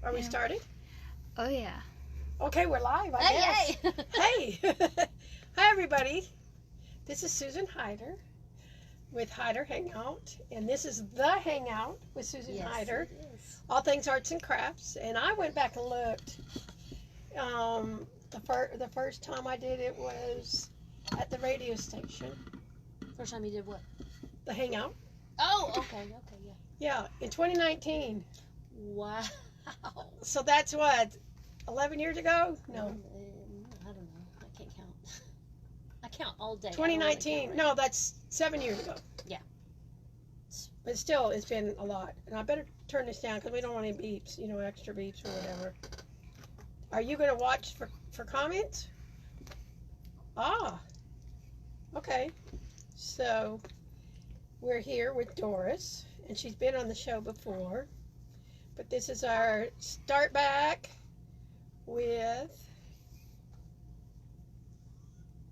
Are we started? Oh, yeah. Okay, we're live, I guess. Hey! Hi, everybody. This is Susan Hyder with Hyderhangout, and this is The Hangout with Susan Hyder. It is. All things arts and crafts. And I went back and looked. The first time I did it was at the radio station. First time you did what? The Hangout. Oh, okay, yeah. Yeah, in 2019. Wow. So that's what, 11 years ago? No. I don't know. I can't count. I count all day. 2019. Really No, that's 7 years ago. Yeah. But still, it's been a lot. And I better turn this down because we don't want any beeps, extra beeps or whatever. Are you going to watch for comments? Ah. Okay. So, we're here with Doris, and she's been on the show before. But this is our start back with,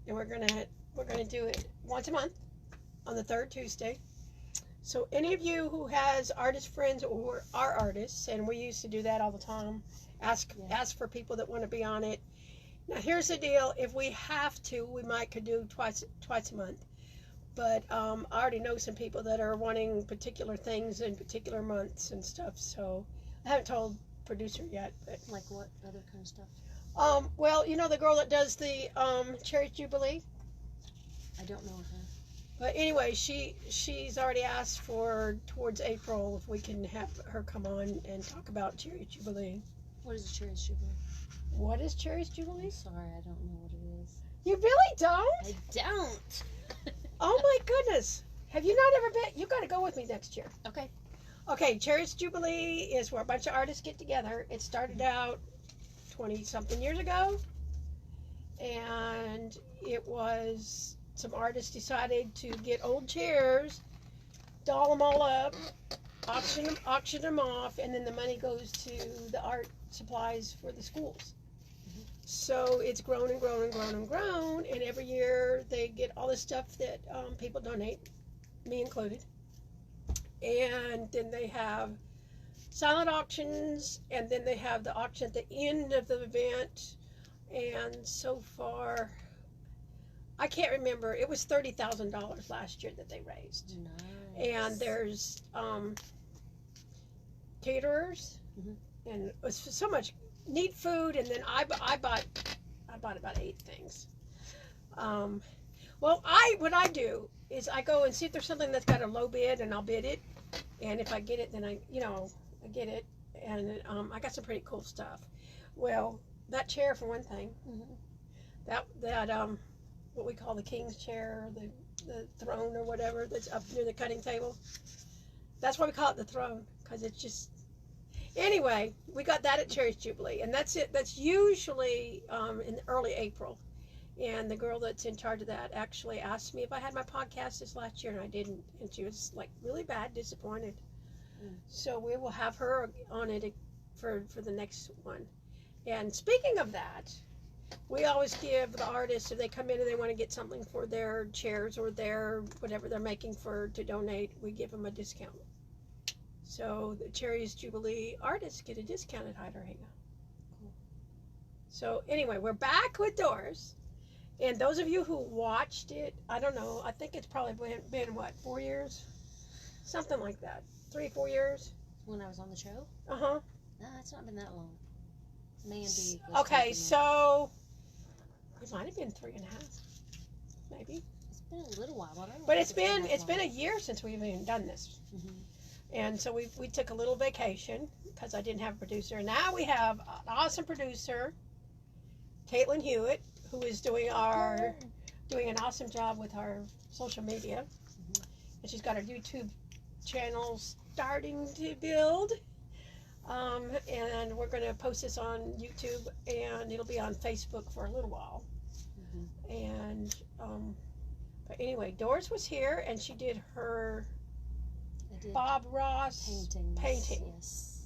and we're gonna do it once a month on the third Tuesday. So any of you who has artist friends or are artists, and we used to do that all the time, ask for people that want to be on it. Now here's the deal: if we have to, we could do twice a month. But I already know some people that are wanting particular things in particular months and stuff. So I haven't told producer yet. But like what other kind of stuff? Well, the girl that does the Cherry Jubilee. I don't know her. But anyway, she's already asked for towards April if we can have her come on and talk about Cherry Jubilee. What is Cherry Jubilee? What is Cherry Jubilee? Sorry, I don't know what it is. You really don't? I don't. Oh my goodness. Have you not ever been? You got to go with me next year. Okay. Okay, Cherry's Jubilee is where a bunch of artists get together. It started out 20-something years ago. And it was, some artists decided to get old chairs, doll them all up, auction them off, and then the money goes to the art supplies for the schools. So it's grown and grown and grown and grown, and every year they get all the stuff that people donate, me included. And then they have silent auctions, and then they have the auction at the end of the event. And so far, I can't remember, it was $30,000 last year that they raised. Nice. And there's caterers, and it was so much neat food, and then I bought about 8 things. Well, what I do is I go and see if there's something that's got a low bid, and I'll bid it, and if I get it, then I get it, and I got some pretty cool stuff. Well, that chair for one thing, that what we call the king's chair, the throne or whatever that's up near the cutting table. That's why we call it the throne, because it's just. Anyway, we got that at Cherry's Jubilee, and that's it. That's usually in early April. And the girl that's in charge of that actually asked me if I had my podcast this last year, and I didn't. And she was like really bad, disappointed. So we will have her on it for the next one. And speaking of that, we always give the artists, if they come in and they want to get something for their chairs or their whatever they're making to donate, we give them a discount. So the Cherry's Jubilee artists get a discount at Hyderhangout. Cool. So anyway, we're back with Doris. And those of you who watched it, I don't know, I think it's probably been what, 4 years? Something like that. 3 or 4 years? When I was on the show? Uh-huh. No, it's not been that long. Mandy. Okay, so it might have been 3.5, maybe. It's been a little while, but I don't know. But it's been a year since we've even done this. And so we took a little vacation because I didn't have a producer. And now we have an awesome producer, Caitlin Hewitt, who is doing an awesome job with our social media. And she's got her YouTube channel starting to build. And we're going to post this on YouTube, and it'll be on Facebook for a little while. And but anyway, Doris was here, and she did her Bob Ross painting. Yes.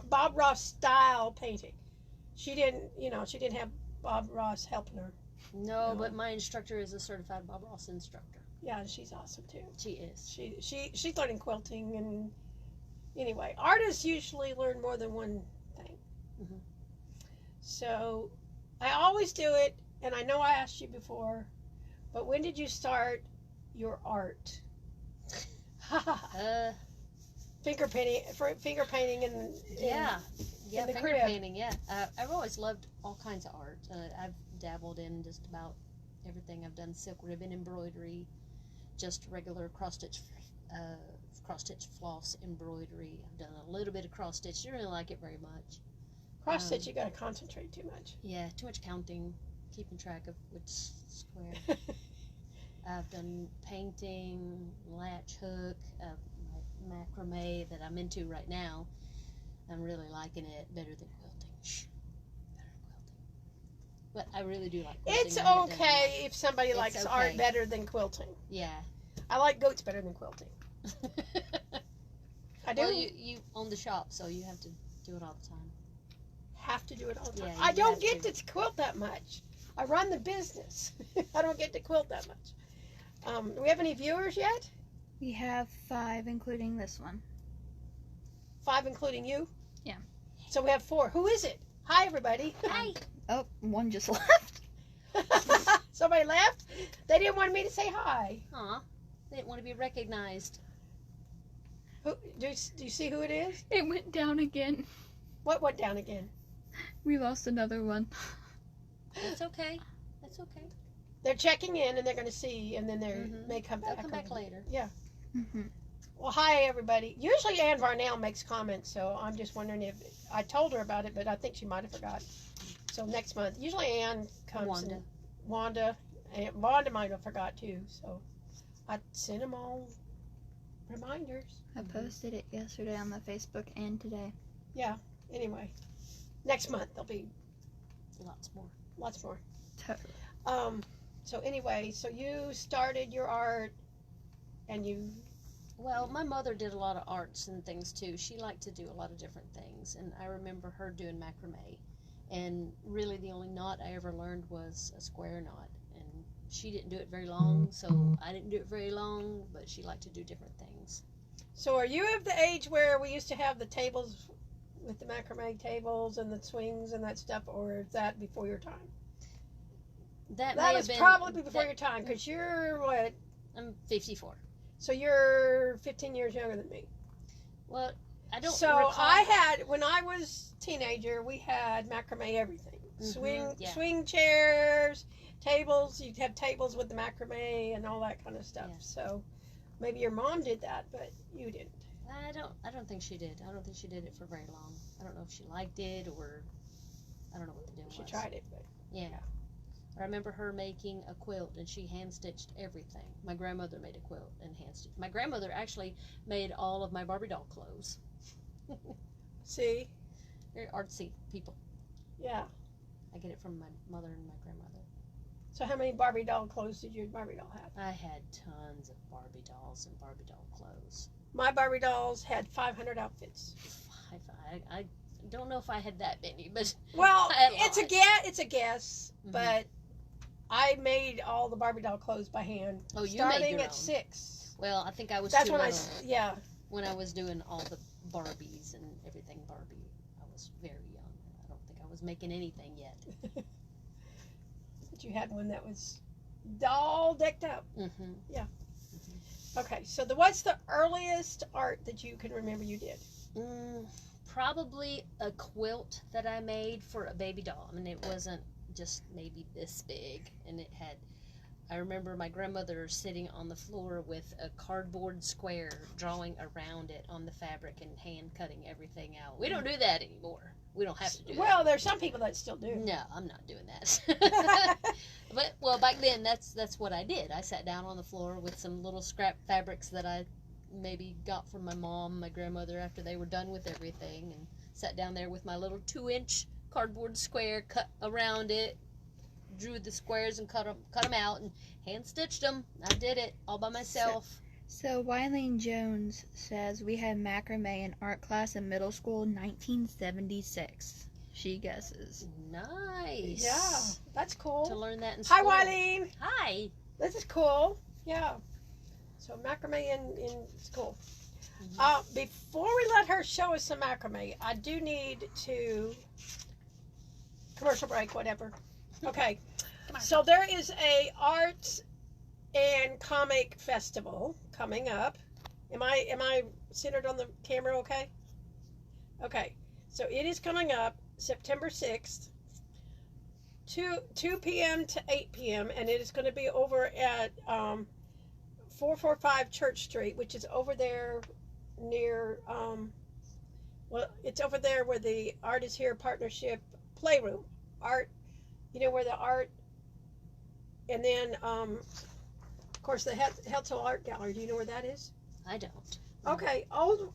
Bob Ross style painting. She didn't have Bob Ross helping her. No, but my instructor is a certified Bob Ross instructor. Yeah, and she's awesome too. She is. She's learning quilting, and anyway, artists usually learn more than one thing. Mhm. So I always do it, and I know I asked you before, but when did you start your art? Finger painting, and Yeah, the finger crib. painting. Yeah, I've always loved all kinds of art. I've dabbled in just about everything. I've done silk ribbon embroidery, just regular cross stitch floss embroidery. I've done a little bit of cross stitch. Didn't really like it very much. Cross stitch, you got to concentrate too much. Yeah, too much counting, keeping track of which square. I've done painting, latch hook, macrame that I'm into right now. I'm really liking it better than quilting. Better than quilting. But I really do like quilting. It's okay if somebody likes okay. art better than quilting. Yeah. I like goats better than quilting. I do. Well, you own the shop, so you have to do it all the time. Have to do it all the time. Yeah, I you don't have get to. to quilt that much. I run the business. I don't get to quilt that much. Do we have any viewers yet? We have 5, including this one. 5 including you? Yeah. So we have 4. Who is it? Hi, everybody. Hi. Oh, one just left. Somebody left? They didn't want me to say hi. Aw. They didn't want to be recognized. Who, do you see who it is? It went down again. What went down again? We lost another one. That's okay. That's okay. They're checking in and they're going to see, and then they may come They'll back. come back later. Yeah. Mm-hmm. Well, hi, everybody. Usually Ann Varnell makes comments, so I'm just wondering if I told her about it, but I think she might have forgot. So next month. Usually Ann comes. Wanda. And Wanda might have forgot too, so I sent them all reminders. I posted it yesterday on the Facebook and today. Yeah. Anyway, next month there'll be Lots more. lots more. Totally. So anyway, so you started your art, and you. Well, my mother did a lot of arts and things too. She liked to do a lot of different things, and I remember her doing macrame. And really, the only knot I ever learned was a square knot. And she didn't do it very long, so I didn't do it very long, but she liked to do different things. So are you of the age where we used to have the tables with the macrame tables and the swings and that stuff, or is that before your time? That That may was have been, probably before your time, because you're what? I'm 54. So you're 15 years younger than me. Well, I don't So recall. I had, when I was a teenager, we had macrame everything. Yeah. Swing chairs, tables. You'd have tables with the macrame and all that kind of stuff. Yeah. So maybe your mom did that, but you didn't. I don't think she did. I don't think she did it for very long. I don't know if she liked it or I don't know what the deal was. She tried it, but Yeah. I remember her making a quilt, and she hand-stitched everything. My grandmother made a quilt and hand-stitched. My grandmother actually made all of my Barbie doll clothes. see, Very artsy people. yeah. I get it from my mother and my grandmother. So how many Barbie doll clothes did your Barbie doll have? I had tons of Barbie dolls and Barbie doll clothes. My Barbie dolls had 500 outfits. I don't know if I had that many, but Well, I had it's a lots. guess. It's a guess, Mhm. but I made all the Barbie doll clothes by hand. Oh, you made starting your at own. 6. Well, I think I was That's too when little. yeah. When I was doing all the Barbies and everything Barbie, I was very young. I don't think I was making anything yet. But you had one that was all decked up. Mm-hmm. Okay, so what's the earliest art that you can remember you did? Probably a quilt that I made for a baby doll. I mean, it wasn't just maybe this big, and it had, I remember my grandmother sitting on the floor with a cardboard square, drawing around it on the fabric and hand cutting everything out. We don't do that anymore. We don't have to do Well, that. there's some people that still do. No, I'm not doing that. But, well, back then, that's what I did. I sat down on the floor with some little scrap fabrics that I maybe got from my mom, my grandmother, after they were done with everything, and sat down there with my little 2-inch cardboard square, cut around it, drew the squares and cut them out, and hand-stitched them. I did it all by myself. So Wileen Jones says we had macrame in art class in middle school 1976. She guesses. Nice. Yeah, that's To cool. learn that in Hi, school. Wileen. Hi. This is cool. Yeah. So macrame in school. Before we let her show us some macrame, I do need to commercial break, whatever. Okay, so there is a arts and comic festival coming up. Am I centered on the camera? Okay. Okay, so it is coming up September 6th, 2 p.m. to 8 p.m. and it is going to be over at 445 Church Street, which is over there near well, it's over there where the Art is Here Partnership Playroom. Art, you know where the art, and then of course the Hetzel Art Gallery. Do you know where that is? I don't. Okay, Old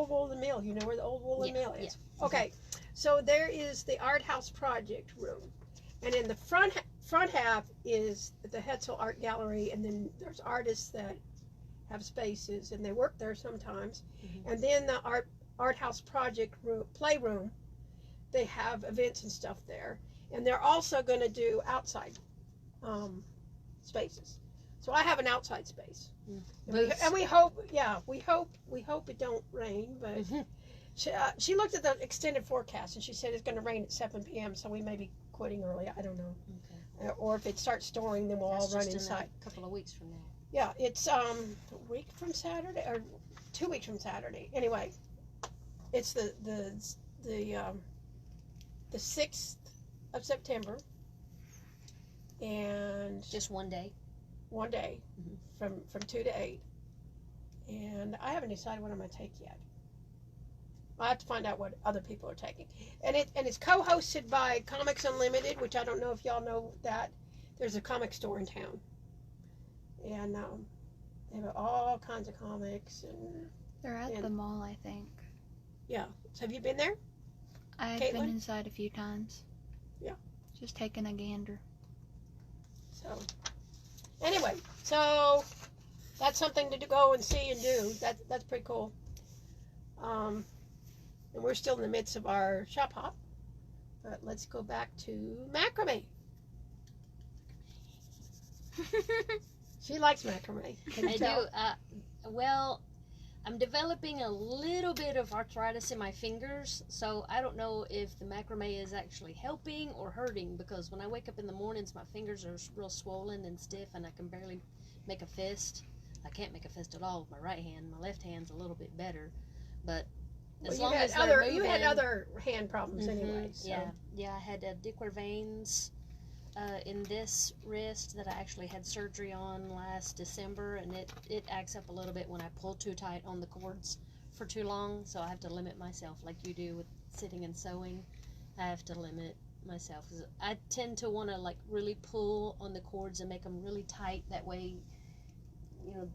Woolen Mill. You know where the Old Woolen Mill is? Yeah. Okay, so there is the Art House Project room, and in the front half is the Hetzel Art Gallery, and then there's artists that have spaces, and they work there sometimes. And then the Art House Project room, playroom, they have events and stuff there, and they're also going to do outside spaces. So I have an outside space, and we hope it don't rain. But she looked at the extended forecast, and she said it's going to rain at 7 p.m. So we may be quitting early. I don't know, or if it starts storming, then we'll all run inside. A couple of weeks from now. Yeah, it's a week from Saturday or 2 weeks from Saturday. Anyway, it's the 6th of September, and Just one day. one day from 2 to 8, and I haven't decided what I'm going to take yet. I have to find out what other people are taking, and it's co-hosted by Comics Unlimited, which I don't know if y'all know that. There's a comic store in town, and they have all kinds of comics, and They're at the mall, I think. yeah. So have you been there? I've Caitlin? been inside a few times. Yeah. Just taking a gander. So anyway, so that's something to go and see and do. That's pretty cool. And we're still in the midst of our shop hop, but let's go back to macrame. She likes macrame. Can you I tell? do. Well, I'm developing a little bit of arthritis in my fingers, so I don't know if the macrame is actually helping or hurting, because when I wake up in the mornings, my fingers are real swollen and stiff, and I can barely make a fist. I can't make a fist at all with my right hand. My left hand's a little bit better, but as long as they're moving, you had other hand problems anyway. So. Yeah, I had Dickler veins in this wrist that I actually had surgery on last December, and it acts up a little bit when I pull too tight on the cords for too long, so I have to limit myself like you do with sitting and sewing. I have to limit myself, 'cause I tend to want to like really pull on the cords and make them really tight, that way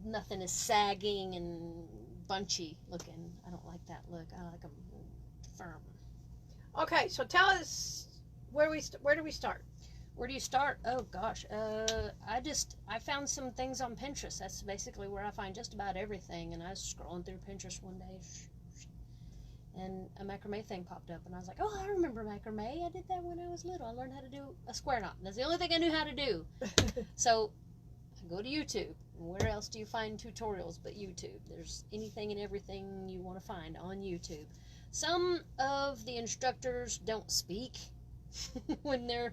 nothing is sagging and bunchy looking. I don't like that look. I like them firm. Okay, so tell us where do we start? Where do you start? Oh gosh, I found some things on Pinterest. That's basically where I find just about everything. And I was scrolling through Pinterest one day, and a macrame thing popped up, and I was like, oh, I remember macrame. I did that when I was little. I learned how to do a square knot. That's the only thing I knew how to do. So I go to YouTube. Where else do you find tutorials but YouTube? There's anything and everything you want to find on YouTube. Some of the instructors don't speak when they're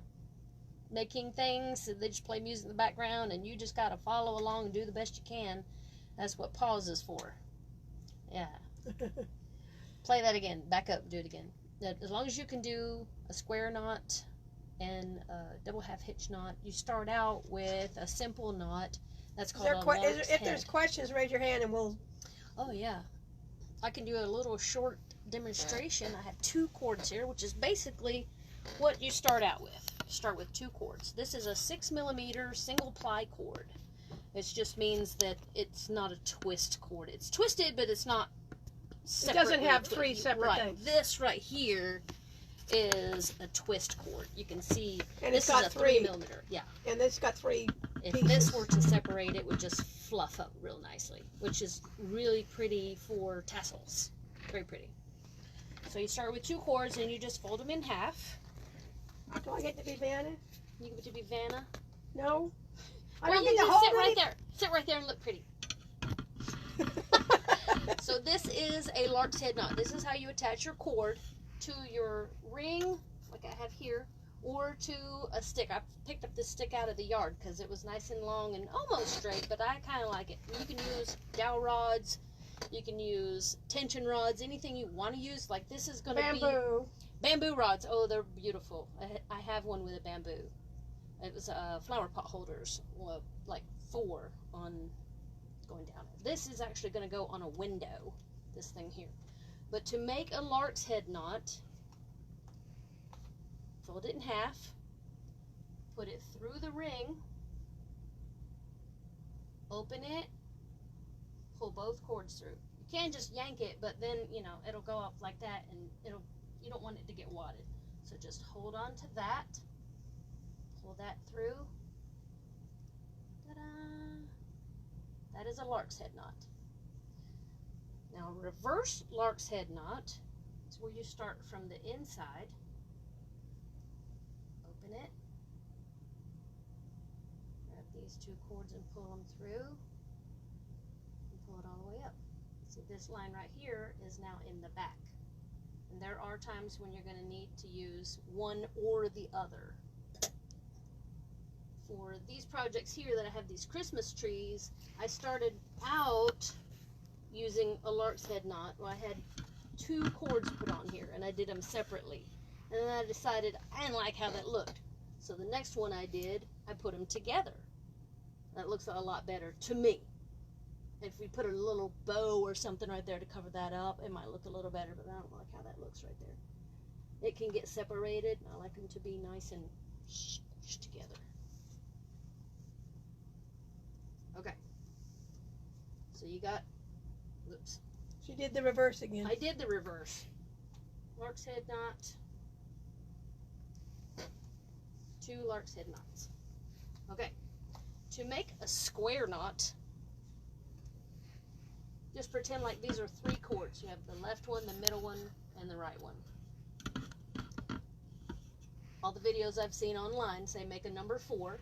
making things. They just play music in the background, and you just got to follow along and do the best you can. That's what pause is for. Yeah. Play that again. Back up. Do it again. As long as you can do a square knot and a double half hitch knot, you start out with a simple knot. That's called a lark's head. If there's questions, raise your hand and we'll... Oh, yeah. I can do a little short demonstration. I have 2 cords here, which is basically what you start out with. You start with 2 cords. This is a 6mm single ply cord. It just means that it's not a twist cord. It's twisted, but it's not separate. It doesn't have 3 separate things. This right here is a twist cord. You can see and this it's got is a 3mm. Yeah. And this got 3 If pieces. this were to separate, it would just fluff up real nicely, which is really pretty for tassels. Very pretty. So you start with 2 cords, and you just fold them in half. Do I get to be Vanna? You get to be Vanna. No. I Well, don't you get to just hold sit right it. there. Sit right there and look pretty. So this is a lark's head knot. This is how you attach your cord to your ring, like I have here, or to a stick. I picked up this stick out of the yard because it was nice and long and almost straight, but I kind of like it. You can use dowel rods, you can use tension rods, anything you want to use. Like this is going to be bamboo rods. Oh, they're beautiful. I have one with a bamboo. It was flower pot holders, well, like 4 on going down. This is actually going to go on a window, this thing here. But to make a lark's head knot, fold it in half, put it through the ring, open it, pull both cords through. You can just yank it, but then, you know, it'll go up like that and you don't want it to get wadded. So just hold on to that, pull that through. Ta-da! That is a lark's head knot. Now, reverse lark's head knot is where you start from the inside. Open it. Grab these 2 cords and pull them through. And pull it all the way up. See, this line right here is now in the back. And there are times when you're going to need to use one or the other. For these projects here that I have these Christmas trees, I started out using a lark's head knot. Well, I had 2 cords put on here and I did them separately. And then I decided I didn't like how that looked. So the next one I did, I put them together. That looks a lot better to me. If we put a little bow or something right there to cover that up, it might look a little better, but I don't like how that looks right there. It can get separated, and I like them to be nice and squished together. Okay. So you got, oops. She did the reverse again. I did the reverse. Lark's head knot. 2 lark's head knots. Okay. To make a square knot, just pretend like these are 3 cords. You have the left one, the middle one, and the right one. All the videos I've seen online say make a number 4.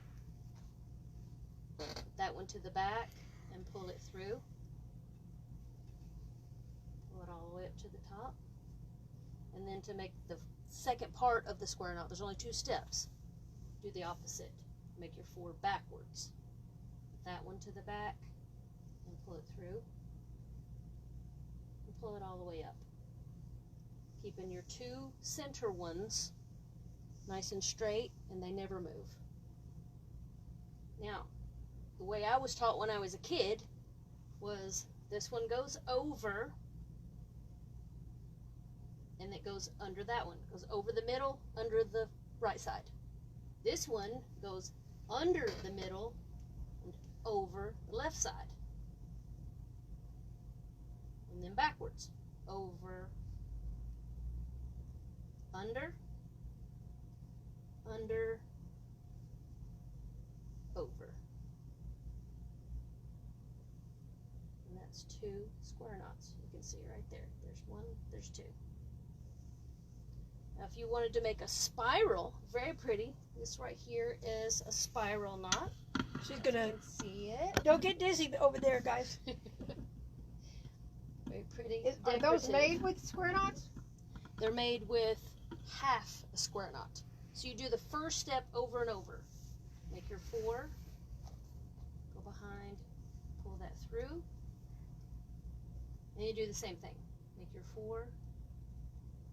Put that one to the back and pull it through. Pull it all the way up to the top. And then to make the second part of the square knot, there's only 2 steps. Do the opposite. Make your 4 backwards. Put that one to the back and pull it through. And pull it all the way up. Keeping your 2 center ones nice and straight, and they never move. Now, the way I was taught when I was a kid was this one goes over and it goes under that one. It goes over the middle, under the right side. This one goes under the middle and over the left side. And then backwards. Over, under, under, over. And that's 2 square knots. You can see right there. There's 1, there's 2. Now if you wanted to make a spiral, very pretty, this right here is a spiral knot. She's gonna You can see it. don't get dizzy over there, guys. Very pretty. Are those decorative. made with square knots? They're made with half a square knot. So you do the first step over and over. Make your 4, go behind, pull that through, and you do the same thing. Make your 4,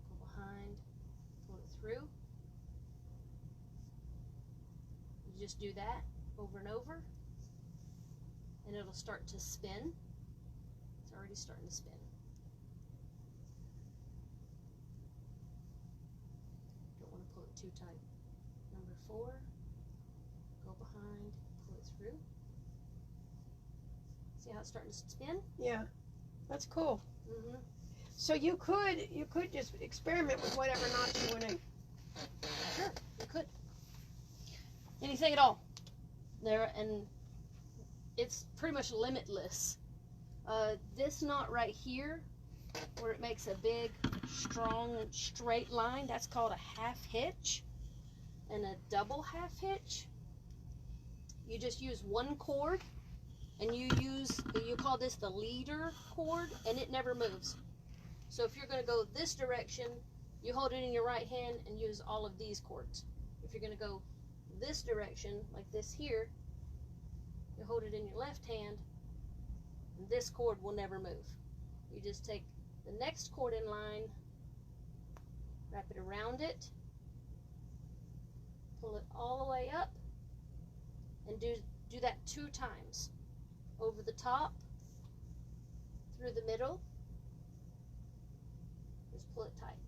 go behind, pull it through. You just do that over and over, and it'll start to spin. It's already starting to spin. Don't want to pull it too tight. Number 4, go behind, pull it through. See how it's starting to spin? Yeah, that's cool. Mm-hmm. So you could just experiment with whatever knots you want to. Sure, you could. Anything at all. There, and it's pretty much limitless. This knot right here, where it makes a big, strong, straight line, that's called a half hitch. And a double half hitch, you just use 1 cord and you call this the leader cord, and it never moves. So if you're going to go this direction, you hold it in your right hand and use all of these cords. If you're going to go this direction, like this here, you hold it in your left hand, and this cord will never move. You just take the next cord in line, wrap it around it, pull it all the way up, and do that 2 times. Over the top, through the middle, just pull it tight.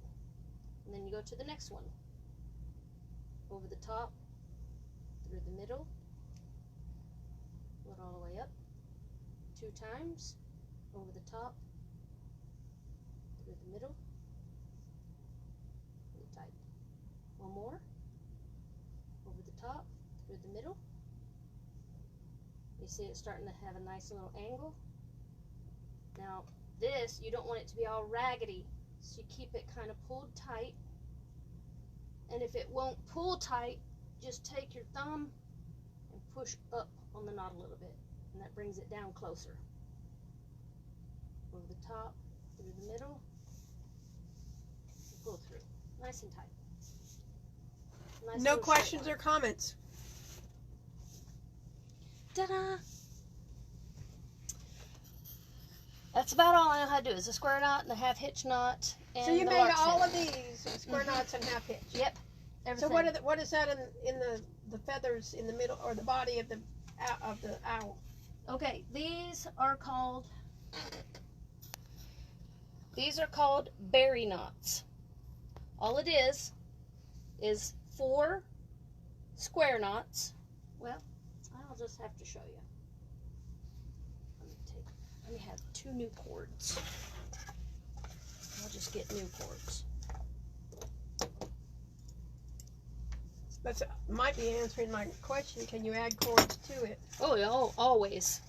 And then you go to the next one. Over the top, through the middle, pull it all the way up, 2 times, over the top, through the middle, pull it tight. One more, over the top, through the middle. You see it starting to have a nice little angle. Now this, you don't want it to be all raggedy, so you keep it kind of pulled tight. And if it won't pull tight, just take your thumb and push up on the knot a little bit, and that brings it down closer. Over the top, through the middle, and pull through, nice and tight. Nice No little questions straight or comments. line. Ta-da! That's about all I know how to do, is a square knot and a half hitch knot. And So you the made lark's all head. of these square knots and half hitch. Yep. Everything. So what is that in the feathers in the middle or the body of the owl? Okay, these are called berry knots. All it is 4 square knots. Well, I'll just have to show you. Let me have 2 new cords. I'll just get new cords. That might be answering my question. Can you add cords to it? Oh, yeah, always.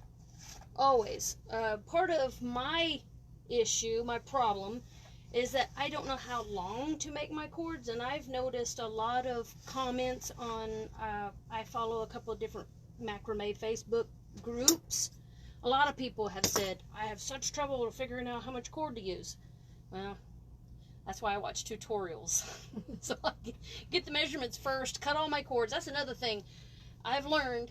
Always. Part of my issue, my problem, is that I don't know how long to make my cords, and I've noticed a lot of comments on, I follow a couple of different macrame Facebook groups. A lot of people have said, I have such trouble figuring out how much cord to use. Well, that's why I watch tutorials. So I get the measurements first, cut all my cords. That's another thing. I've learned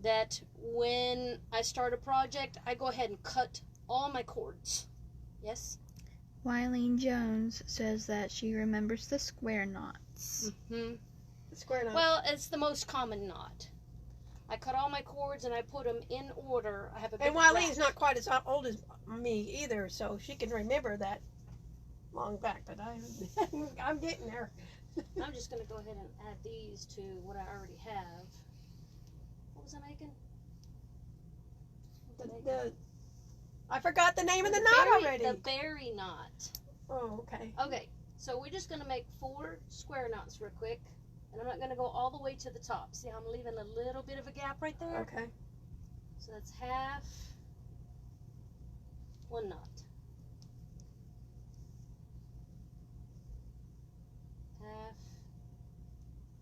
that when I start a project, I go ahead and cut all my cords. Yes? Wileen Jones says that she remembers the square knots. Mm-hmm. The square knot. Well, it's the most common knot. I cut all my cords and I put them in order. I have a big And Wileen's rack. not quite as old as me either, so she can remember that long back. But I'm getting there. I'm just going to go ahead and add these to what I already have. What was I making? I forgot the name of the knot already. The berry knot. Oh, okay. Okay, so we're just going to make 4 square knots real quick. And I'm not going to go all the way to the top. See, I'm leaving a little bit of a gap right there? Okay. So that's half 1 knot. Half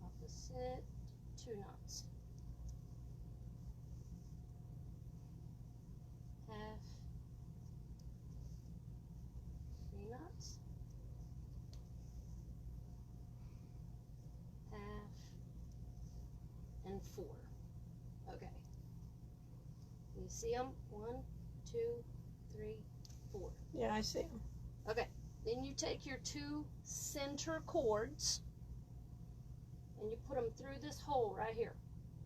opposite 2 knots. Half 3 knots. Half and 4. Okay. You see them? 1, 2, 3, 4. Yeah, I see them. Okay. Then you take your 2 center cords and you put them through this hole right here.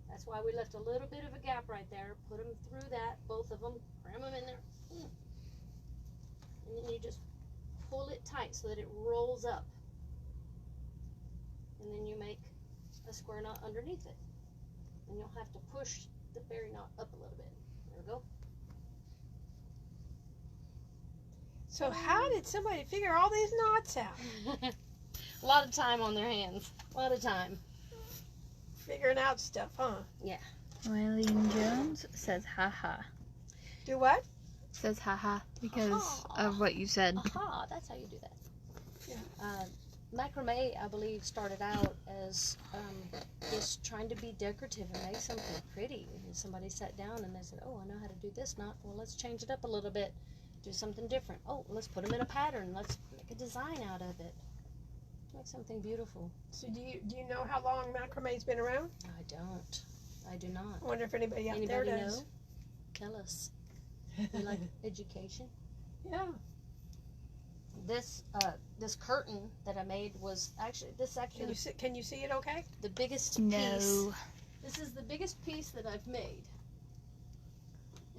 That's why we left a little bit of a gap right there. Put them through that, both of them, cram them in there. And then you just pull it tight so that it rolls up. And then you make a square knot underneath it. And you'll have to push the berry knot up a little bit. There we go. So how did somebody figure all these knots out? A lot of time on their hands. A lot of time. Figuring out stuff, huh? Yeah. Wileen Jones says haha. Do what? Says haha because Aha. of what you said. Aha, that's how you do that. Yeah. macrame, I believe, started out as just trying to be decorative and make something pretty. And somebody sat down and they said, oh, I know how to do this knot. Well, let's change it up a little bit. Do something different. Oh, let's put them in a pattern. Let's make a design out of it. Make something beautiful. So do you know how long macrame's been around? I don't. I do not. I wonder if anybody out there Anybody does. know? Tell us. We like education. Yeah. This curtain that I made was actually Can you see it okay? the biggest piece. No. This is the biggest piece that I've made.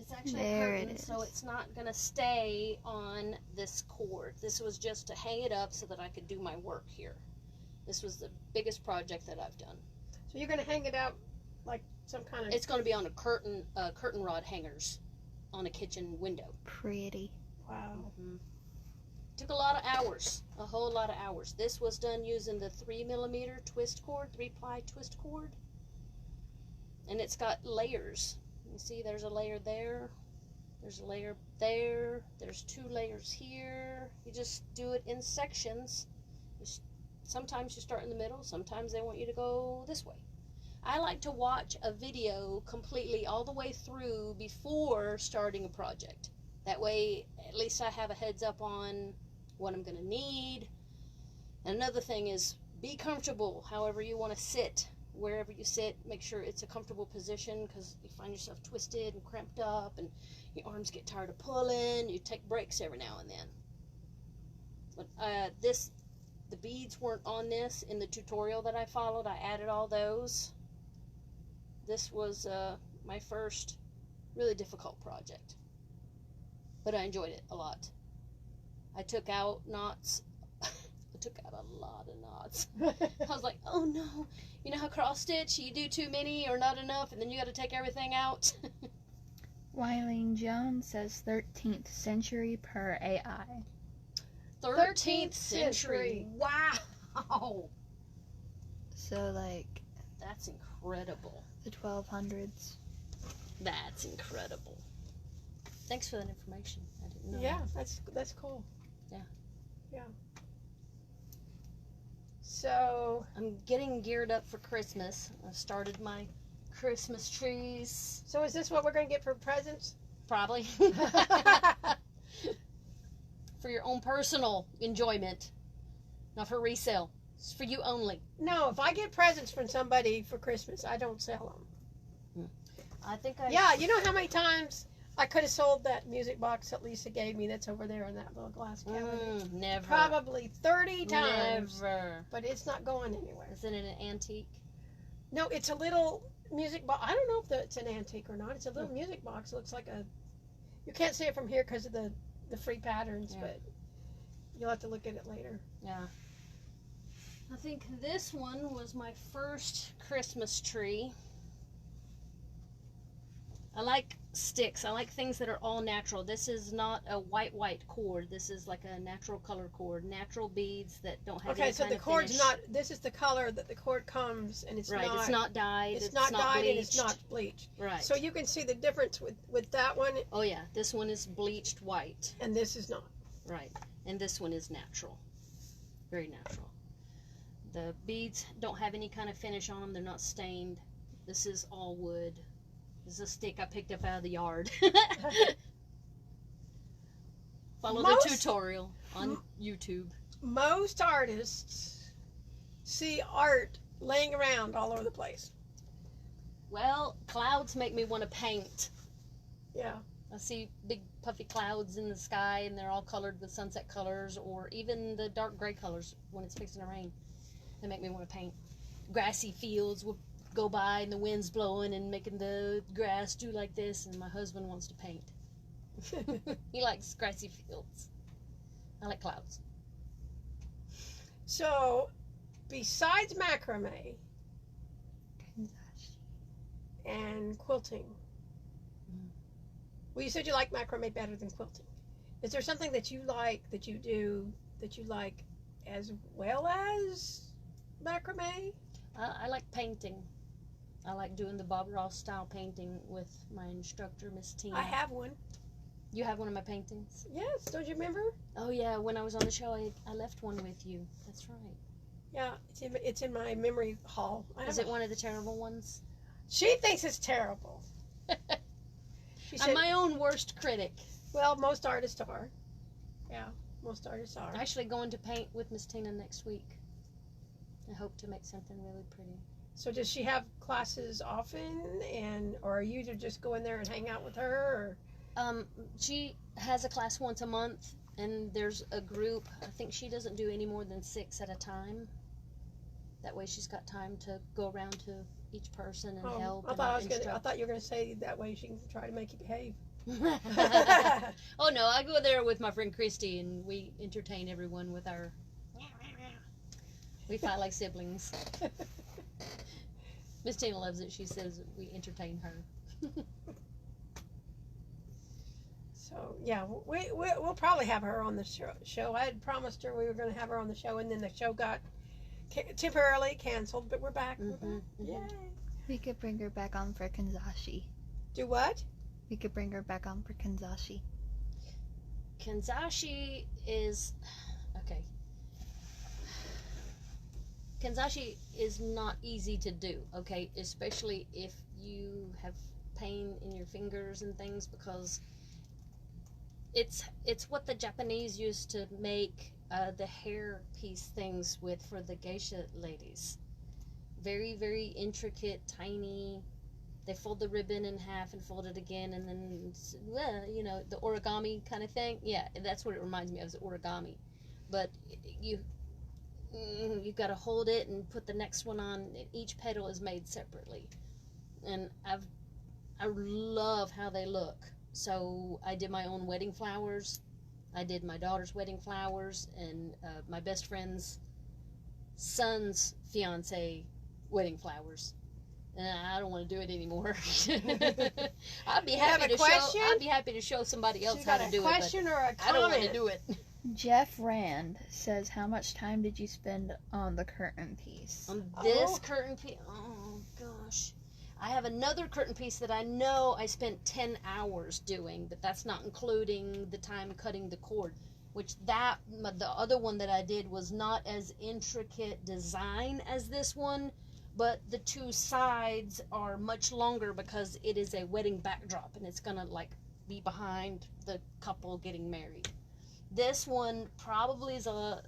It's actually There a it curtain, is. so it's not gonna stay on this cord. This was just to hang it up so that I could do my work here. This was the biggest project that I've done. So you're gonna hang it out like some kind of. It's gonna be on a curtain rod hangers on a kitchen window. Pretty. Wow. Took a lot of hours, a whole lot of hours. This was done using the 3mm twist cord, 3-ply twist cord. And it's got layers. You see there's a layer there, there's a layer there, there's 2 layers here. You just do it in sections. Sometimes you start in the middle, sometimes they want you to go this way. I like to watch a video completely all the way through before starting a project. That way, at least I have a heads up on what I'm going to need. And another thing is, be comfortable however you want to sit. Wherever you sit, make sure it's a comfortable position, because you find yourself twisted and cramped up and your arms get tired of pulling. You take breaks every now and then. But the beads weren't on this in the tutorial that I followed. I added all those. This was my first really difficult project, but I enjoyed it a lot. I took out knots. I took out a lot of knots. I was like, oh no. You know how cross stitch, you do too many or not enough, and then you got to take everything out? Wileen Jones says 13th century per AI. 13th century. Wow. So, like, That's incredible. the 1200s. That's incredible. Thanks for that information. I didn't know. Yeah, that's cool. Yeah. Yeah. So I'm getting geared up for Christmas. I started my Christmas trees. is this what we're gonna get for presents? Probably. For your own personal enjoyment. Not for resale. It's for you only. No, if I get presents from somebody for Christmas, I don't sell them. I think I... Yeah, you know how many times I could have sold that music box that Lisa gave me that's over there in that little glass cabinet? Never. Probably 30 times. Never. But it's not going anywhere. Isn't it an antique? No, it's a little music box. I don't know if it's an antique or not. It's a little music box. It looks like a... You can't see it from here because of the free patterns, but you'll have to look at it later. Yeah. I think this one was my first Christmas tree. I like sticks. I like things that are all natural. This is not a white cord. This is like a natural color cord. Natural beads that don't have any so kind the of cord's finish. not... This is the color that the cord comes, and it's right. not... It's not dyed. It's not dyed bleached. and it's not bleached. Right. So you can see the difference with that one, Oh yeah, this one is bleached white. and this is not. Right. And this one is natural. Very natural. The beads don't have any kind of finish on them. They're not stained. This is all wood. This is a stick I picked up out of the yard. Follow the tutorial on YouTube. Most artists see art laying around all over the place. Well, clouds make me want to paint. Yeah. I see big puffy clouds in the sky and they're all colored with sunset colors, or even the dark gray colors when it's fixing to rain. They make me want to paint. Grassy fields will go by and the wind's blowing and making the grass do like this, and my husband wants to paint. He likes grassy fields. I like clouds. So, besides macrame and quilting, well, you said you like macrame better than quilting. Is there something that you like, that you do, that you like as well as macrame? I like painting. I like doing the Bob Ross style painting with my instructor, Miss Tina. I have one. You have one of my paintings? Yes, don't you remember? Oh, yeah. When I was on the show, I left one with you. That's right. Yeah, it's in my memory hall. Is it one of the terrible ones? She thinks it's terrible. She I'm said, my own worst critic. well, most artists are. Yeah, most artists are. I'm actually going to paint with Miss Tina next week. I hope to make something really pretty. So does she have classes often, or are you to just go in there and hang out with her? She has a class once a month, and there's a group. I think she doesn't do any more than 6 at a time. That way she's got time to go around to each person and help. I thought you were gonna say that way she can try to make you behave. Oh no, I go there with my friend Christy, and we entertain everyone with our. We fight like siblings. Miss Tina loves it. She says we entertain her. So yeah, we'll probably have her on the show. I had promised her we were going to have her on the show, and then the show got temporarily canceled. But we're back. Yay! We could bring her back on for Kanzashi. Do what? We could bring her back on for Kanzashi. Kanzashi is okay. Kanzashi is not easy to do, okay? Especially if you have pain in your fingers and things, because it's what the Japanese used to make the hair piece things with for the geisha ladies. Very, very intricate, tiny. They fold the ribbon in half and fold it again, and then, you know, the origami kind of thing. Yeah, that's what it reminds me of, is origami. But you've got to hold it and put the next one on. Each petal is made separately, and I love how they look. So I did my own wedding flowers. I did my daughter's wedding flowers, and my best friend's son's fiance wedding flowers. And I don't want to do it anymore. I'd be happy to show somebody else how to do it. Question or a comment? I don't want to do it. Jeff Rand says, how much time did you spend on the curtain piece? On this curtain piece? Oh, gosh. I have another curtain piece that I know I spent 10 hours doing, but that's not including the time cutting the cord, which the other one that I did was not as intricate design as this one, but the two sides are much longer because it is a wedding backdrop, and it's going to, like, be behind the couple getting married. This one probably is a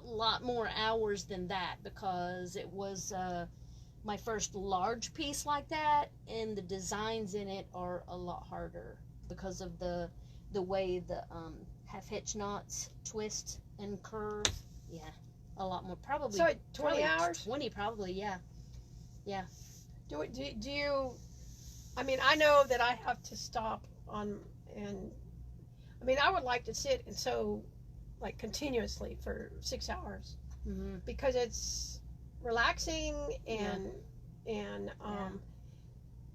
lot more hours than that, because it was my first large piece like that, and the designs in it are a lot harder because of the way the half-hitch knots twist and curve. Yeah, a lot more. Probably. So 20 hours? 20 probably, yeah. Yeah. Do you, I mean, I know that I have to stop on, and I mean, I would like to sit and sew like continuously for 6 hours, because it's relaxing, and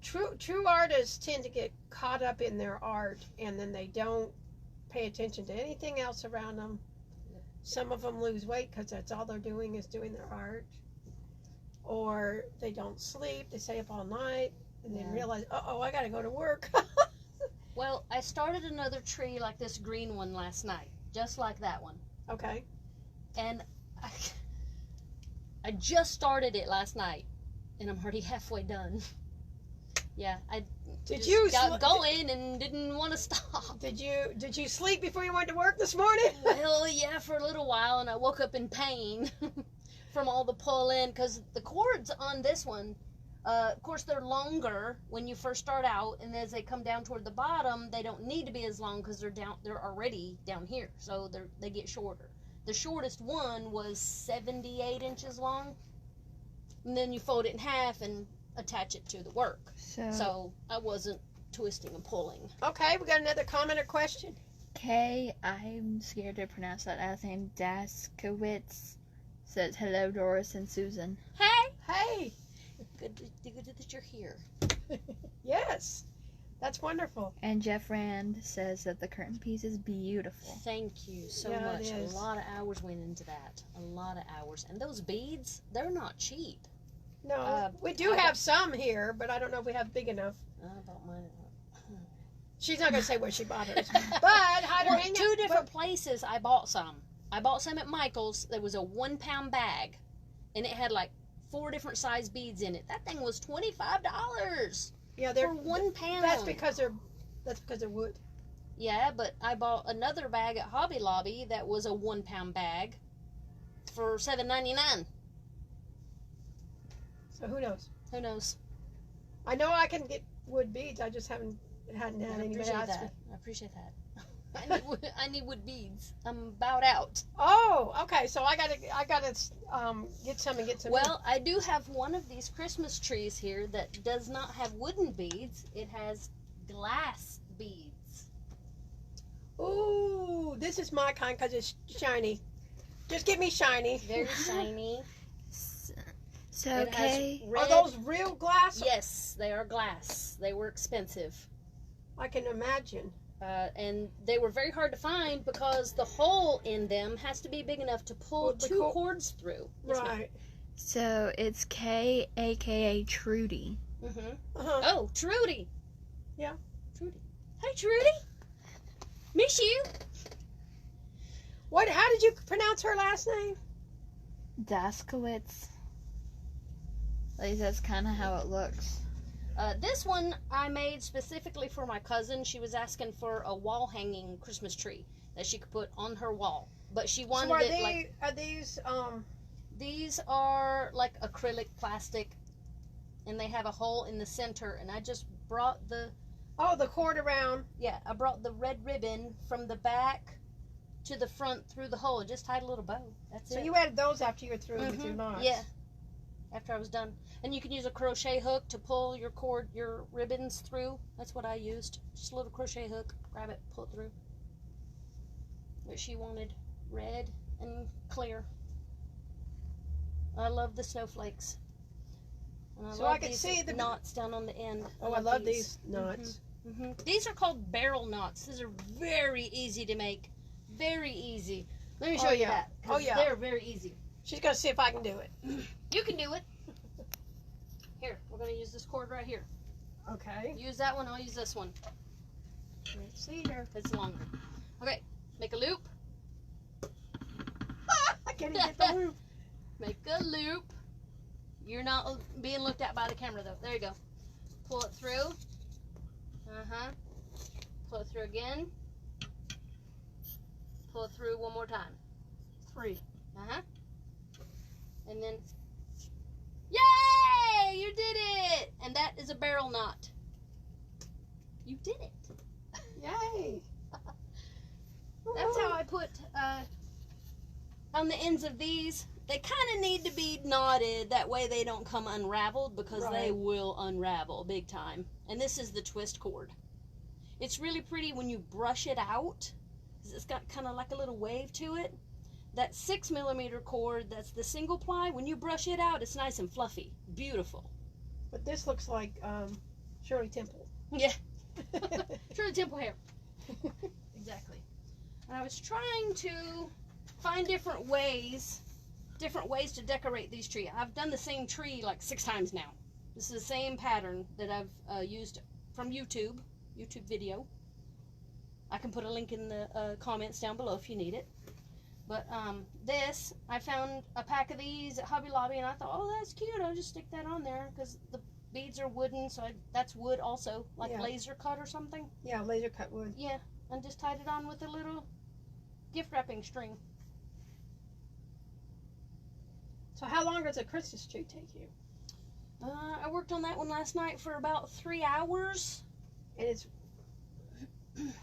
true artists tend to get caught up in their art, and then they don't pay attention to anything else around them. Some of them lose weight because that's all they're doing is doing their art, or they don't sleep, they stay up all night, and then realize, I gotta go to work. Well, I started another tree like this green one last night, just like that one. Okay. And I just started it last night, and I'm already halfway done. Yeah, I got going and didn't want to stop. Did you sleep before you went to work this morning? Well, yeah, for a little while, and I woke up in pain from all the pulling, because the cords on this one, of course, they're longer when you first start out, and as they come down toward the bottom, they don't need to be as long because they're already down here, so they get shorter. The shortest one was 78 inches long, and then you fold it in half and attach it to the work. So I wasn't twisting and pulling. Okay, we got another comment or question. Kay, I'm scared to pronounce that last name, Daskowitz, says, hello, Doris and Susan. Hey. Good that you're here. Yes, that's wonderful. And Jeff Rand says that the curtain piece is beautiful. Thank you so Yeah, much. it is. A lot of hours went into that. A lot of hours. And those beads, they're not cheap. No, we do have some here, but I don't know if we have big enough. I bought mine. She's not gonna say where she bought hers, but Well, two different places I bought some. I bought some at Michael's. There was a 1 pound bag, and it had like 4 different size beads in it. That thing was $25 Yeah, they're for 1 pound. That's because they're wood. Yeah, but I bought another bag at Hobby Lobby that was a 1 pound bag for $7.99. So who knows? Who knows? I know I can get wood beads. I just hadn't had I anybody appreciate ask that. me. I appreciate that. I need wood beads. I'm about out. Oh, okay. So I gotta get some and get some. Well, I do have one of these Christmas trees here that does not have wooden beads. It has glass beads. Ooh, this is my kind because it's shiny. Just give me shiny. Very shiny. So, It has okay. Are red. those real glass? Yes, they are glass. They were expensive. I can imagine. And they were very hard to find because the hole in them has to be big enough to pull Well, the 2 co- cords through. Yes, ma'am. Right. So it's K, aka Trudy. Mhm. Uh-huh. Oh, Trudy. Yeah. Trudy. Hey, Trudy. Miss you. What? How did you pronounce her last name? Daskowitz. At least that's kind of how it looks. This one I made specifically for my cousin. She was asking for a wall hanging Christmas tree that she could put on her wall, but she wanted So it these are like acrylic plastic, and they have a hole in the center. And I just brought the cord around? I brought the red ribbon from the back to the front through the hole and just tied a little bow. That's So it. you added those after you were through with your Mhm. knots? Yeah. After I was done. And you can use a crochet hook to pull your ribbons through. That's what I used. Just a little crochet hook. Grab it, pull it through. But she wanted red and clear. I love the snowflakes. And So love I could these see the knots down on the end. Oh, I love these knots. These are called barrel knots. These are very easy to make. Very easy. Let me show Oh, you yeah. that. 'Cause Oh, yeah. They're very easy. She's gonna see if I can do it. You can do it. Here, we're going to use this cord right here. Okay. Use that one, I'll use this one. Let's see here. It's longer. Okay, make a loop. I can't even get the loop. Make a loop. You're not being looked at by the camera though. There you go. Pull it through. Pull it through again. Pull it through one more time. 3. And then, yay! You did it! And that is a barrel knot. You did it. Yay! That's how I put on the ends of these. They kind of need to be knotted. That way they don't come unraveled, because they Right. will unravel big time. And this is the twist cord. It's really pretty when you brush it out. It's got kind of like a little wave to it. That 6mm cord, that's the single ply. When you brush it out, it's nice and fluffy. Beautiful. But this looks like Shirley Temple. Yeah. Shirley Temple hair. Exactly. And I was trying to find different ways to decorate these trees. I've done the same tree like 6 times now. This is the same pattern that I've used from YouTube video. I can put a link in the comments down below if you need it. But this, I found a pack of these at Hobby Lobby, and I thought, oh, that's cute. I'll just stick that on there because the beads are wooden, so that's wood also, like Yeah. laser cut or something. Yeah, laser cut wood. Yeah, and just tied it on with a little gift wrapping string. So how long does a Christmas tree take you? I worked on that one last night for about 3 hours. And it's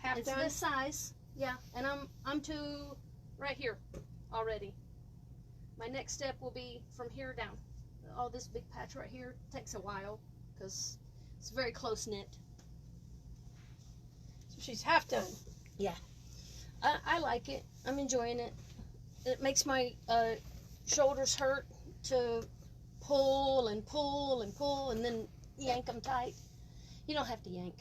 half It's done? this size, yeah, and I'm to right here already. My next step will be from here down. All this big patch right here takes a while because it's very close knit. So she's half done. I like it. I'm enjoying it. It makes my shoulders hurt to pull and pull and pull and then yank them tight. You don't have to yank.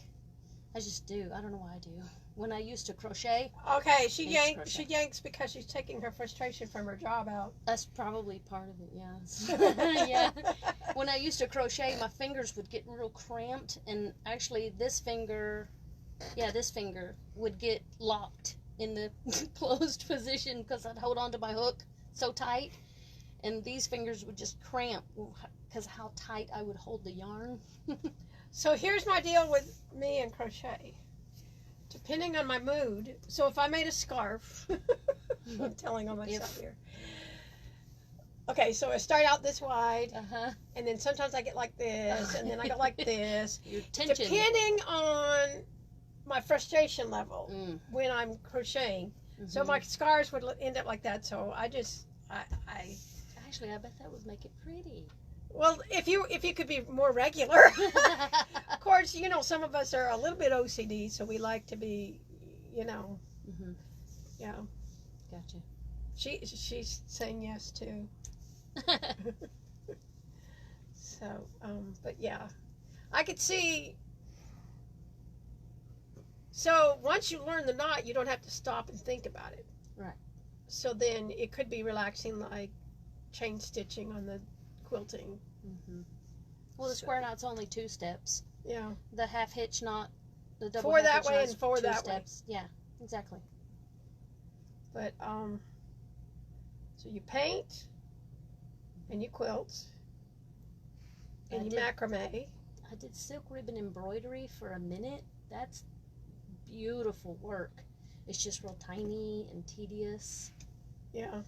I just do. I don't know why I do. When I used to crochet, Okay, she Thanks, yanks because she's taking her frustration from her job out. that's probably part of it, yeah. Yeah. When I used to crochet, my fingers would get real cramped, and actually this finger yeah, this finger would get locked in the closed position because I'd hold on to my hook so tight, and these fingers would just cramp because of how tight I would hold the yarn. So here's my deal with me and crochet. Depending on my mood, so if I made a scarf, I'm telling on myself here. Okay, so I start out this wide, and then sometimes I get like this, and then I go like this. Your tension. Depending on my frustration level when I'm crocheting. So my scarves would end up like that, so I Actually, I bet that would make it pretty. well, if you could be more regular. Of course, you know, some of us are a little bit OCD, so we like to be, you know, yeah. Gotcha. She's saying yes too. So, but yeah, I could see. So once you learn the knot, you don't have to stop and think about it. Right. So then it could be relaxing, like chain stitching on the quilting. Well, the square knot's only 2 steps. Yeah. The half hitch knot, the double 4 half that hitch way knot's and 4 2 that steps. Yeah, exactly. But so you paint, and you quilt, and you macrame. I did silk ribbon embroidery for a minute. That's beautiful work. It's just real tiny and tedious. Yeah.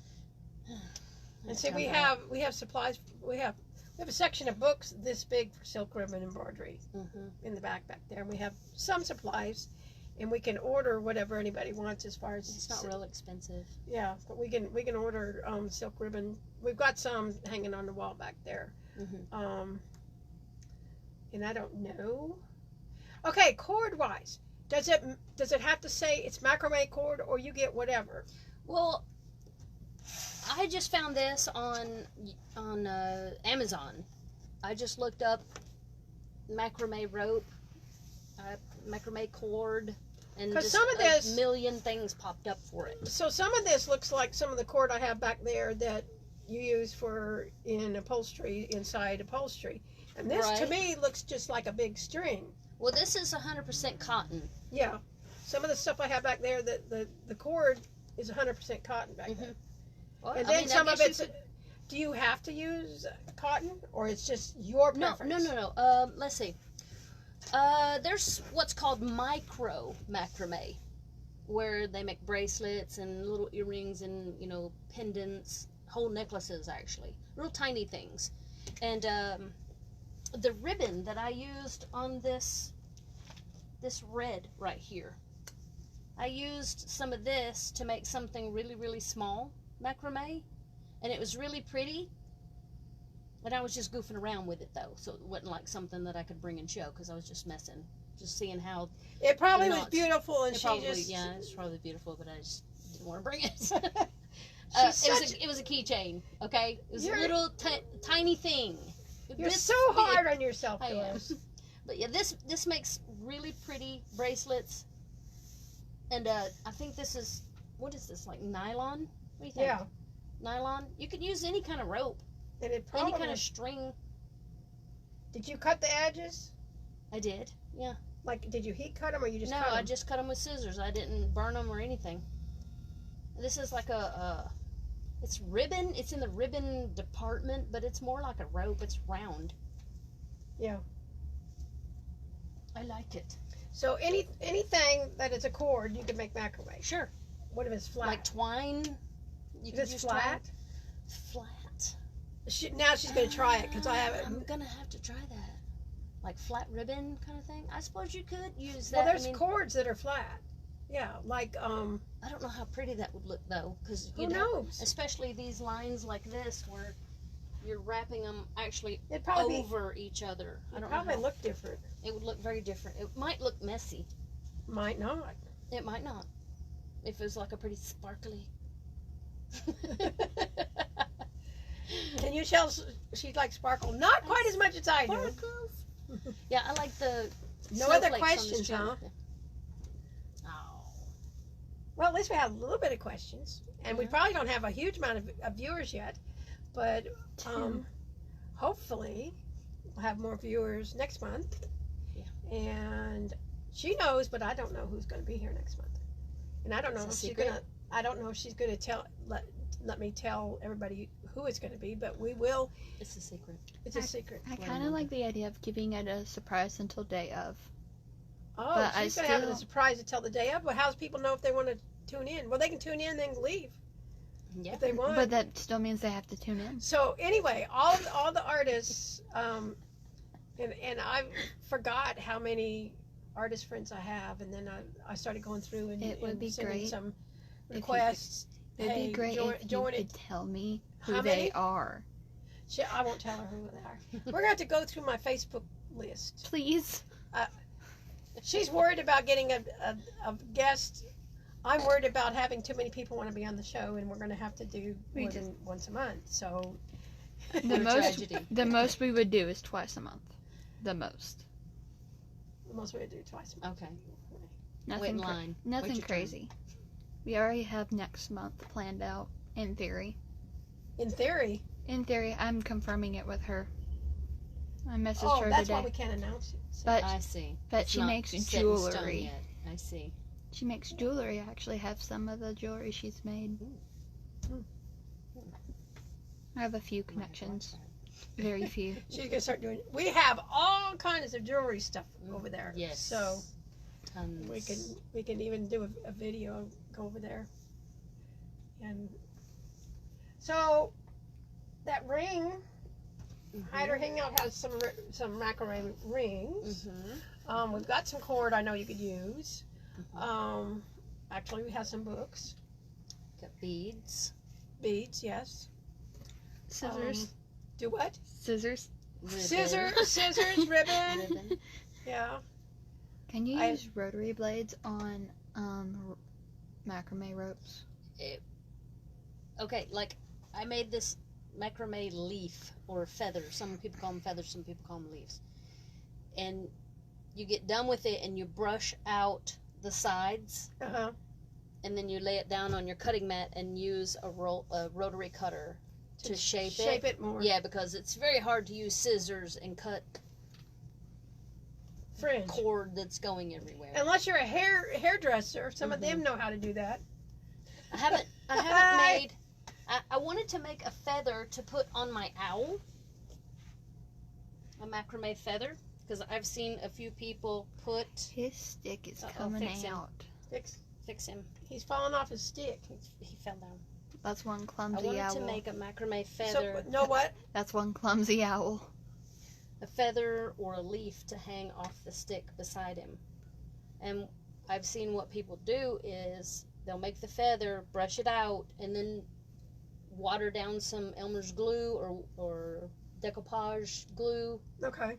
And see, we have supplies. We have a section of books this big for silk ribbon embroidery in the back there, and we have some supplies, and we can order whatever anybody wants as far as it's not real expensive. Yeah, but we can order silk ribbon. We've got some hanging on the wall back there. And I don't know. Okay, cord wise, does it have to say it's macrame cord, or you get whatever? Well, I just found this on Amazon. I just looked up macrame rope, macrame cord, and just some of this, a million things popped up for it. So some of this looks like some of the cord I have back there that you use for inside upholstery. And this to me looks just like a big string. Well, this is 100% cotton. Yeah. Some of the stuff I have back there, the cord is 100% cotton back there. Well, and then some of it's... Do you have to use cotton, or it's just your preference? No. Let's see. There's what's called micro macrame, where they make bracelets and little earrings and, you know, pendants, whole necklaces, actually. Real tiny things. And the ribbon that I used on this red right here, I used some of this to make something really, really small macrame, and it was really pretty. And I was just goofing around with it, though, so it wasn't like something that I could bring and show, because I was just messing, just seeing how it probably was beautiful, and yeah, it's probably beautiful, but I just didn't want to bring it. It was a keychain, okay? It was a little tiny thing. You're so hard on yourself, Doris. But yeah, this makes really pretty bracelets, and I think this is, what is this, like nylon? What do you think? Yeah. Nylon. You could use any kind of rope, and it probably, any kind of string. Did you cut the edges? I did, yeah. Like, did you heat cut them, or you just No, cut them? I just cut them with scissors. I didn't burn them or anything. This is like it's ribbon. It's in the ribbon department, but it's more like a rope. It's round. Yeah. I like it. So anything that is a cord, you can make macrame. Sure. What if it's flat? Like twine. You if it's flat? Flat. Now she's going to try it, because I haven't. I'm going to have to try that. Like flat ribbon kind of thing. I suppose you could use that. Well, there's cords that are flat. Yeah, like, I don't know how pretty that would look, though, because who knows? Especially these lines like this, where you're wrapping them actually over each other. I don't know. Probably look different. It would look very different. It might look messy. Might not. It might not. If it was like a pretty sparkly. Can you tell she likes sparkle? Not quite as much as I do. Sparkles. Yeah, I like the. No other questions, huh? Oh. Well, at least we have a little bit of questions, and we probably don't have a huge amount of viewers yet, but hopefully we'll have more viewers next month. Yeah. And She knows, but I don't know who's going to be here next month, and I don't know if she's gonna. I don't know if she's gonna let me tell everybody who it's gonna be, but we will. It's a secret. It's a secret. I kind of like the idea of keeping it a surprise until day of. Oh, but she's gonna have it a surprise until the day of. Well, how's people know if they want to tune in? Well, they can tune in and then leave if they want. But that still means they have to tune in. So anyway, all the artists, and I forgot how many artist friends I have, and then I started going through and It would be sending great some requests. It'd be great if you could tell me who they are. I won't tell her who they are. We're gonna have to go through my Facebook list. Please. She's worried about getting a guest. I'm worried about having too many people want to be on the show, and we're going to have to do more than once a month. So the most we would do is twice a month. The most we would do twice a month. Okay. Nothing Wait in line. Nothing crazy. We already have next month planned out. In theory. In theory. In theory, I'm confirming it with her. I messaged her today. Oh, that's why we can't announce it. So. But I see. But It's she not makes set in stone jewelry. yet. I see. She makes jewelry. I actually have some of the jewelry she's made. I have a few connections. Very few. She's going to start doing. We have all kinds of jewelry stuff over there. Yes. So Tons. we can even do a video, go over there. And so that ring, Hyderhangout has some macrame rings. We've got some cord I know you could use. Actually, we have some books. Got beads. Beads, yes. Scissors. Do what? Scissors. Ribbon. Scissors, ribbon. Yeah. Can you use rotary blades on macrame ropes? Okay, like I made this macrame leaf or feather. Some people call them feathers, some people call them leaves. And you get done with it and you brush out the sides. And then you lay it down on your cutting mat and use a rotary cutter to shape it more. Yeah, because it's very hard to use scissors and cut fringe cord that's going everywhere. Unless you're a hairdresser, some of them know how to do that. I haven't made. I wanted to make a feather to put on my owl, a macrame feather, because I've seen a few people put. His stick is coming out. Fix him. He's falling off his stick. He fell down. That's one clumsy owl. I wanted to make a macrame feather. So, know what? That's one clumsy owl. A feather or a leaf to hang off the stick beside him. And I've seen what people do is they'll make the feather, brush it out, and then water down some Elmer's glue or decoupage glue. Okay.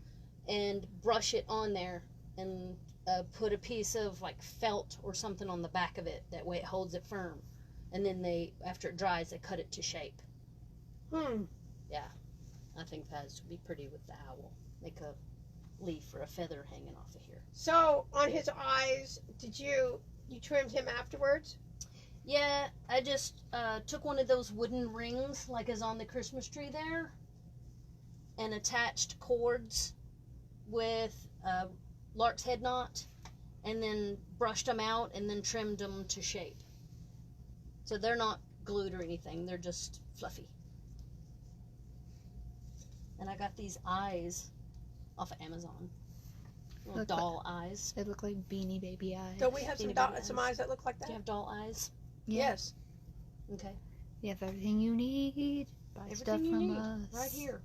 And brush it on there and put a piece of like felt or something on the back of it. That way it holds it firm. And then after it dries, they cut it to shape. Yeah. I think that would be pretty with the owl. Make a leaf or a feather hanging off of here. So on his eyes, did you trimmed him afterwards? Yeah, I just took one of those wooden rings like is on the Christmas tree there and attached cords with a lark's head knot and then brushed them out and then trimmed them to shape. So they're not glued or anything, they're just fluffy. And I got these eyes off of Amazon. Little doll eyes. They look like Beanie Baby eyes. So we have some eyes that look like that? Do you have doll eyes? Yes. Okay. You have everything you need. Buy stuff from us. Right here.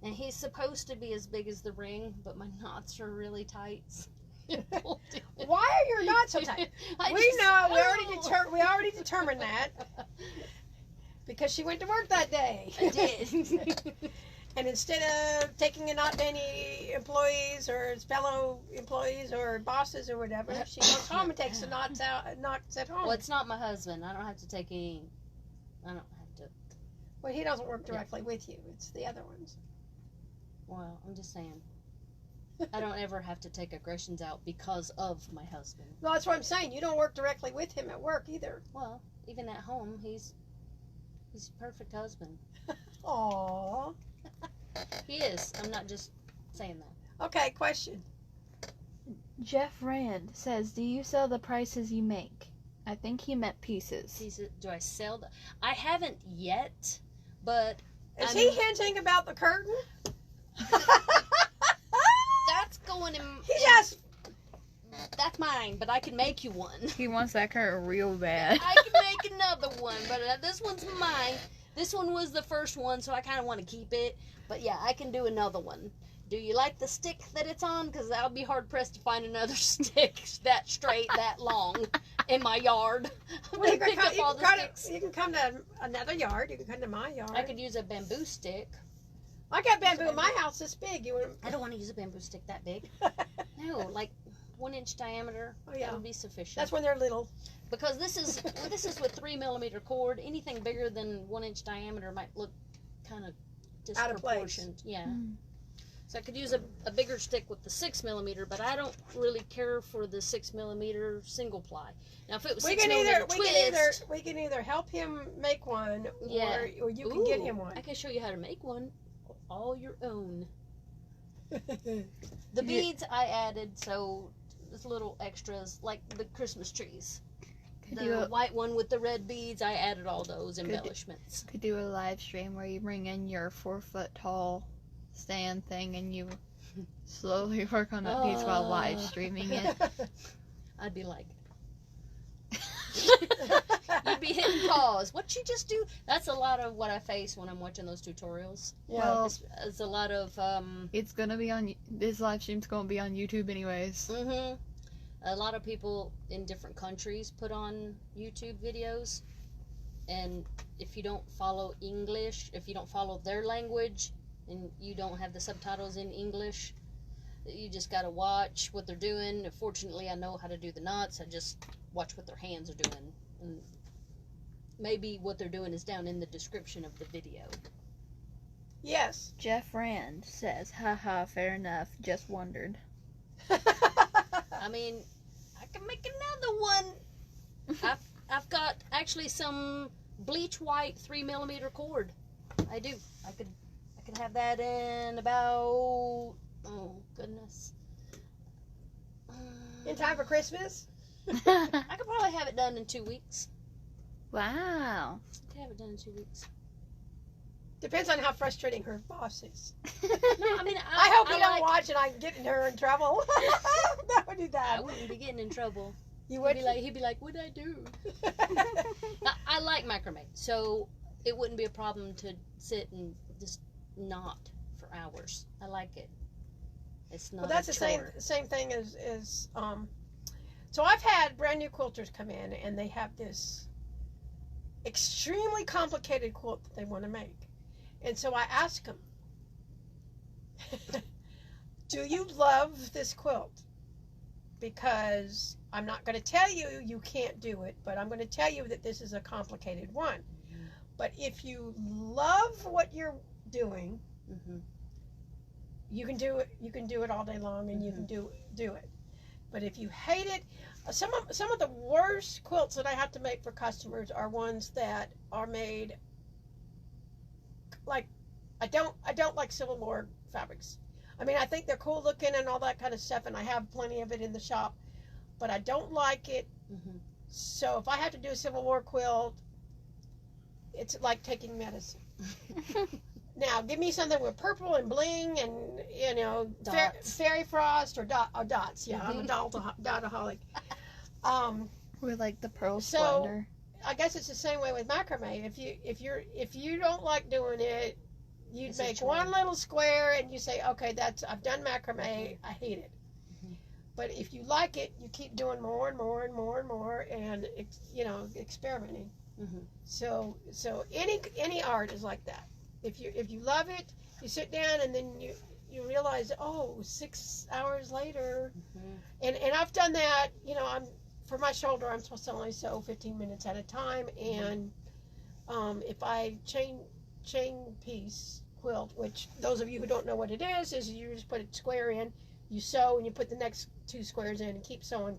And he's supposed to be as big as the ring, but my knots are really tight. Why are your knots so tight? We already determined that. Because she went to work that day. I did. And instead of taking a knot to any employees or fellow employees or bosses or whatever, she goes home and takes the knots at home. Well, it's not my husband. I don't have to take any. I don't have to. Well, he doesn't work directly with you. It's the other ones. Well, I'm just saying. I don't ever have to take aggressions out because of my husband. Well, that's what I'm saying. You don't work directly with him at work either. Well, even at home, he's a perfect husband. Aww. He is. I'm not just saying that. Okay, question. Jeff Rand says, do you sell the prices you make? I think he meant pieces. Do I sell the... I haven't yet, but... Is he hinting about the curtain? That's going in... He just... That's mine, but I can make you one. He wants that curtain real bad. I can make another one, but this one's mine. This one was the first one, so I kind of want to keep it. But yeah, I can do another one. Do you like the stick that it's on? Because I'll be hard-pressed to find another stick that straight, that long in my yard. I'm Well, going to pick up all the sticks. you can come to another yard. You can come to my yard. I could use a bamboo stick. I got bamboo in my house this big. You want? I don't want to use a bamboo stick that big. No, like 1-inch diameter. Oh, yeah. That would be sufficient. That's when they're little. Because this is with 3mm cord. Anything bigger than 1-inch diameter might look kind of Out of place. disproportioned. Yeah. Mm. So I could use a bigger stick with the 6mm, but I don't really care for the 6mm single ply. Now, if it was 6mm twist, we can either help him make one, Yeah. or you can get him I one. can show you how to make one, all your own. The Yeah. beads I added, so it's little extras like the Christmas trees. Could do The a, white one with the red beads, I added all those embellishments. could do a live stream where you bring in your 4-foot tall stand thing and you slowly work on that piece while live streaming it. I'd be like, you'd be hitting pause. What'd you just do? That's a lot of what I face when I'm watching those tutorials. Yeah. Well, It's a lot of, it's gonna be on, this live stream's gonna be on YouTube anyways. a lot of people in different countries put on YouTube videos. And if you don't follow English, if you don't follow their language, and you don't have the subtitles in English, you just gotta watch what they're doing. Fortunately, I know how to do the knots. I just watch what their hands are doing. And maybe what they're doing is down in the description of the video. Yes. Jeff Rand says, haha, fair enough, just wondered. I mean, I can make another one. I've got actually some bleach white 3mm cord. I do. I could have that in about, oh goodness, In time for Christmas. I could probably have it done in 2 weeks. Wow. I could have it done in 2 weeks. Depends on how frustrating her boss is. No, I mean, I hope you don't watch and I'm getting her in trouble. That would be I bad. wouldn't be getting in trouble. You would. He'd be like, what'd I do? I like macrame, so it wouldn't be a problem to sit and just knot for hours. I like it. It's not. Well, that's a the chore. same thing as so I've had brand new quilters come in and they have this extremely complicated quilt that they want to make. And so I ask them, do you love this quilt? Because I'm not going to tell you you can't do it, but I'm going to tell you that this is a complicated one. But if you love what you're doing, Mm-hmm. you can do it. You can do it all day long, and you can do it. But if you hate it, some of the worst quilts that I have to make for customers are ones that are made like I don't like Civil War fabrics. I mean, I think they're cool looking and all that kind of stuff, and I have plenty of it in the shop, but I don't like it. Mm-hmm. So if I have to do a Civil War quilt, it's like taking medicine. Now, give me something with purple and bling and, you know, Dots. fairy frost or dots. Yeah, I'm a dotaholic. With like the pearl So- splendor. I guess it's the same way with macrame. If you don't like doing it, you It's a make chore. one little square and you say, okay, I've done macrame. I hate it. Mhm. But if you like it, you keep doing more and more and more and more, and experimenting. Mm-hmm. So any art is like that. If you love it, you sit down and then you realize, oh, 6 hours later, Mm-hmm. and I've done that. For my shoulder, I'm supposed to only sew 15 minutes at a time, and if I chain piece quilt, which those of you who don't know what it is you just put a square in, you sew, and you put the next 2 squares in, and keep sewing,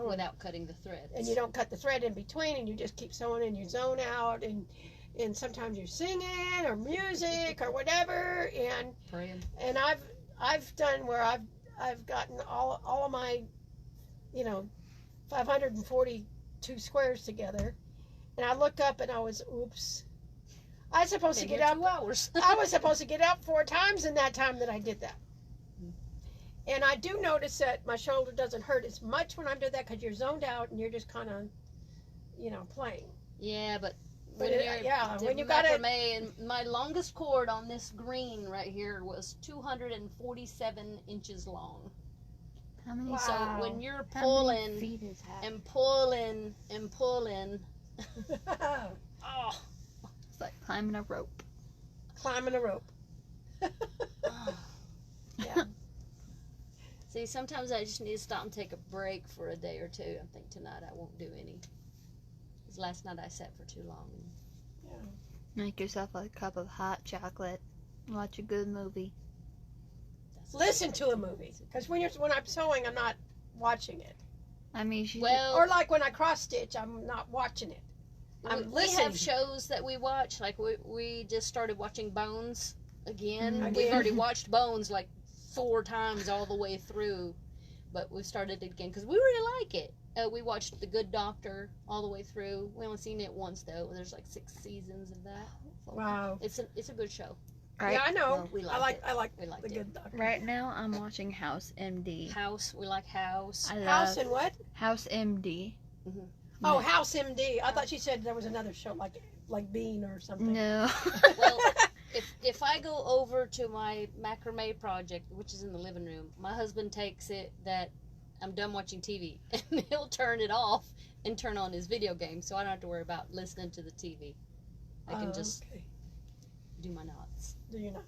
Without cutting the threads. and you don't cut the thread in between, and you just keep sewing, and you zone out, and sometimes you're singing or music or whatever, Praying. and I've done where I've gotten all of my, 542 squares together, and I look up and I was, oops. I was supposed to Been get here up. 2 hours. I was supposed to get up 4 times in that time that I did that. And I do notice that my shoulder doesn't hurt as much when I do that because you're zoned out and you're just kind of, playing. Yeah, but But when it- you're yeah, the when you got it- macrame, and my longest cord on this green right here was 247 inches long. How many, Wow. So when you're how many pulling feet is that? and pulling and pulling, oh, It's like climbing a rope. Climbing a rope. oh. Yeah. See, sometimes I just need to stop and take a break for a day or two. I think tonight I won't do any. Because last night I sat for too long. Make yourself a cup of hot chocolate. Watch a good movie. That's Listen to a movie. Because when I'm sewing, I'm not watching it. I mean, she Well, Or like when I cross stitch, I'm not watching it. I'm we listening. have shows that we watch. Like we just started watching Bones again. Mhm. We've Again. already watched Bones like 4 times all the way through, but we started it again because we really like it. We watched The Good Doctor all the way through. We only seen it once though. There's like 6 seasons of that. Wow. It's a good show. right, Yeah, I know. No, we I liked like We liked the it. Good Doctor. right now I'm watching House MD. House, we like House. I love House and what? House MD. Oh, House MD. I thought she said there was another show like Bean or something. No. Well, if I go over to my macrame project, which is in the living room, my husband takes it that I'm done watching TV, and he'll turn it off and turn on his video game, so I don't have to worry about listening to the TV. I can just Okay. do my knots. Do you not?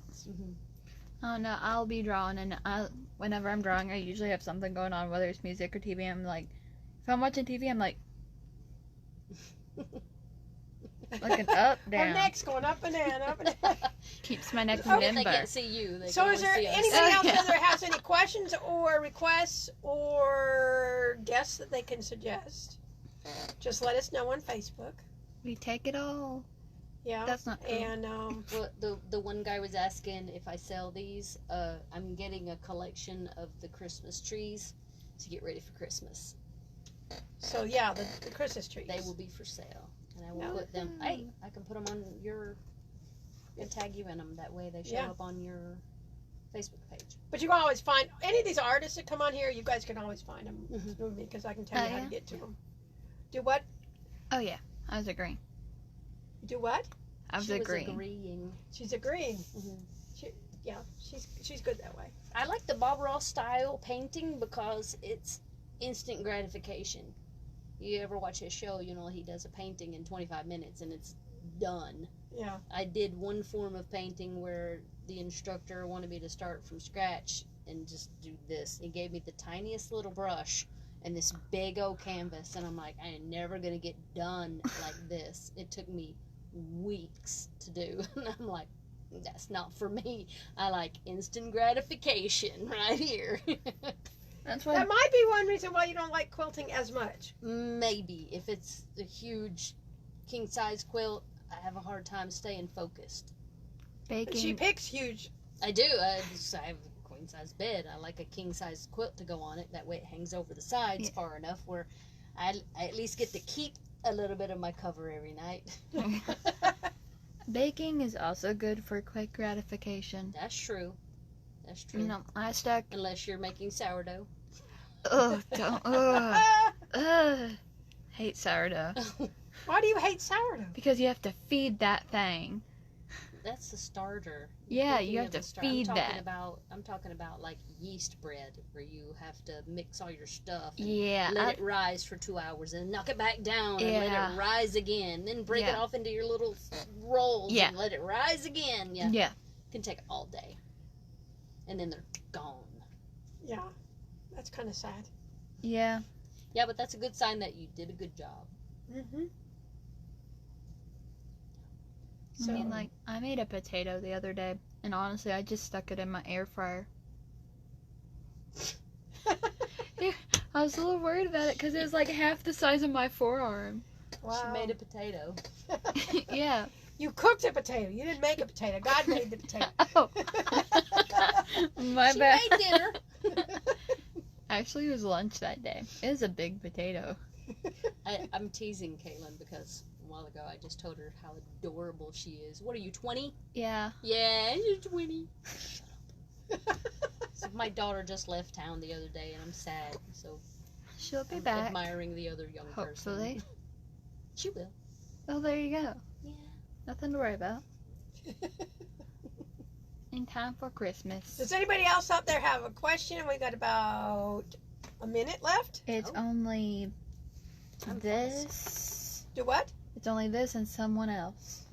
Oh no, I'll be drawing, and whenever I'm drawing, I usually have something going on, whether it's music or TV. I'm like, if I'm watching TV, I'm like looking up, Her down. neck's going up and down, up and down. Keeps my neck Oh, They limber. can't see you. They So can is only there see us. anybody else Yeah. that has any questions or requests or guests that they can suggest? Just let us know on Facebook. We take it all. Yeah. That's not true. And Well, the one guy was asking if I sell these. I'm getting a collection of the Christmas trees to get ready for Christmas. so yeah, the Christmas trees. They will be for sale, and I will No. put them. Hey, I can put them on your. And tag you in them. That way they show Yeah. up on your Facebook page. But you can always find any of these artists that come on here. You guys can always find them Mhm. through me because I can tell you how yeah? to get to them. Do what? Oh yeah, I was agreeing. Do what? I was She agreeing. was agreeing. She's agreeing. Mhm. Yeah, she's good that way. I like the Bob Ross style painting because it's instant gratification. You ever watch his show, he does a painting in 25 minutes and it's done. Yeah. I did one form of painting where the instructor wanted me to start from scratch and just do this. He gave me the tiniest little brush and this big old canvas, and I'm like, I ain't never gonna get done like this. It took me weeks to do, and I'm like, that's not for me. I like instant gratification right here. That's why. That might be one reason why you don't like quilting as much. Maybe if it's a huge king size quilt, I have a hard time staying focused. But she Baking. picks huge. I do. I have a queen size bed. I like a king size quilt to go on it. That way it hangs over the sides Yeah. far enough where I at least get to keep a little bit of my cover every night. Baking is also good for quick gratification. That's true. That's true. You know, I stuck. Unless you're making sourdough. Ugh, don't. Ugh. Hate sourdough Why do you hate sourdough? because you have to feed that thing. That's the starter. Yeah, Thinking you have of to the starter. feed that. I'm talking about like yeast bread where you have to mix all your stuff and Yeah, let it rise for 2 hours and knock it back down and let Yeah. it rise again. Then break it Yeah. off into your little rolls Yeah. and let it rise again. Yeah. yeah. It can take all day. And then they're gone. Yeah, that's kind of sad. Yeah. Yeah, but that's a good sign that you did a good job. Mm-hmm. I mean, like, I made a potato the other day, and honestly, I just stuck it in my air fryer. I was a little worried about it because it was like half the size of my forearm. Wow. She made a potato. Yeah. You cooked a potato. You didn't make a potato. God made the potato. Oh. My She bad. made dinner. Actually, it was lunch that day. It was a big potato. I'm teasing Caitlin because a while ago I just told her how adorable she is. What are you, 20? Yeah. Yeah, you're 20. Shut up. So my daughter just left town the other day and I'm sad. So She'll be I'm back. admiring the other young Hopefully. person. She will. Oh, there you go. Yeah. Nothing to worry about. In time for Christmas. Does anybody else out there have a question? We got about a minute left. It's Oh. only I'm this. Do what? It's only this and someone else.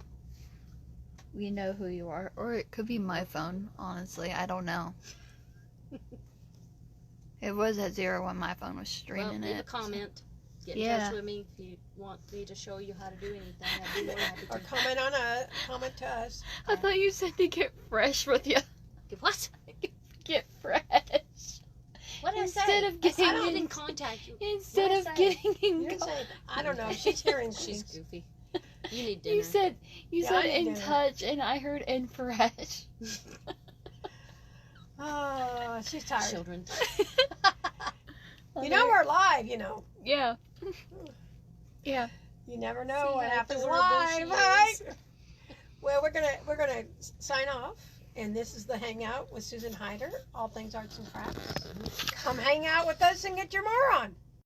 We know who you are. Or it could be my phone, honestly. I don't know. It was at 0 when my phone was Well, streaming leave a it. comment. Get in Yeah. touch with me if you want me to show you how to do anything. I'd be more than happy Or to. comment to us. I thought you said to get fresh with you. What? Get fresh. What did I Instead say? of getting I in- didn't contact you. Instead What'd of I say? getting in You're co- saying, I don't know. She's hearing She's things. goofy. You need dinner. You said Yeah, I said need in dinner. touch and I heard in fresh. Oh, she's tired. Children. You know we're live, you know. Yeah. Yeah. You never know See what how happens adorable live, she right? is. Well, we're gonna sign off, and this is the Hangout with Susan Hyder, all things arts and crafts. Come hang out with us and get your moron.